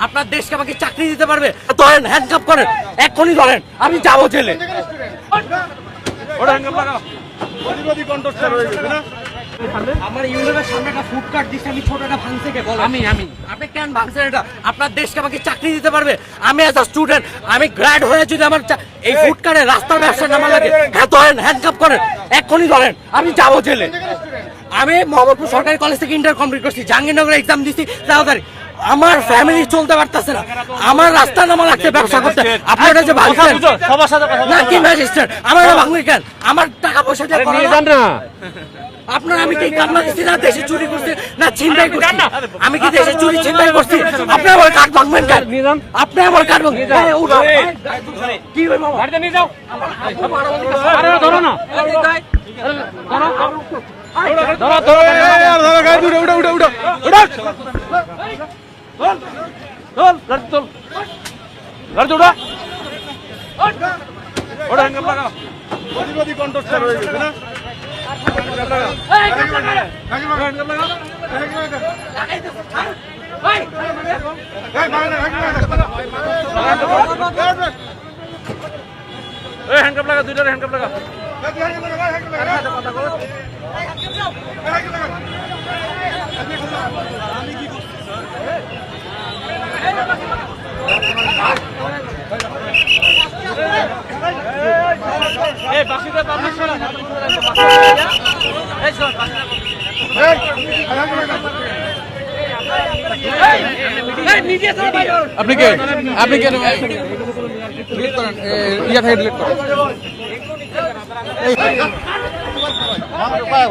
আপনার দেশকে আমাকে চাকরি দিতে পারবে? ধরেন, হ্যান্ডকাপ করেন, এক্ষুনি ধরেন, আমি যাবো জেলে। আমার ইউনিয়নের সামনে একটা ফুড কার্ট দিচ্ছে, আমি ছোট একটা ভাঙছে কে বলো? আমি আপনি কেন ভাঙছেন এটা? আপনার দেশকে আমাকে চাকরি দিতে পারবে? আমি এজ আ স্টুডেন্ট, আমি গ্র্যাড হয়ে যদি আমার এই ফুড কার্টে রাস্তার ব্যবসা নামা লাগে, হ্যাঁ ধরেন, হ্যান্ডকাপ করেন, এক্ষুনি ধরেন, আমি যাবো জেলে। আমি মোহাম্মদপুর সরকারি কলেজ থেকে ইন্টার কমপ্লিট করছি, জাহাঙ্গীরনগরে এক্সাম দিচ্ছি, তাড়াতাড়ি আমার ফ্যামিলি চলতে পারতেছে না, আমার রাস্তা নামা লাগছে ব্যবসা করতে। আপনারা যে ভাঙছেন না কি ম্যাজিস্ট্রেট, আমার ভাঙবে কেন? আমার টাকা পয়সা দিয়ে আপনার, আমি কি কান্না দিচ্ছি না দেশে চুরি করছি না ছিনতাই করছি? আমি কি দেশে চুরি ছিনতাই করছি? আপনি আমার কাঠ ভাঙবেন কেন? আপনি আমার কাঠ ভাঙবেন কি নিয়ে যাও? ধরো না, প্রতিবাদী কণ্ঠস্বর হয়ে গেছে না? হ্যান্ডকাপ লাগা, দুইটার হ্যান্ডকাপ লাগা। আপনি কে ডিলিট করেন, ইয়া থেকে ডিলিট করেন। আপনারা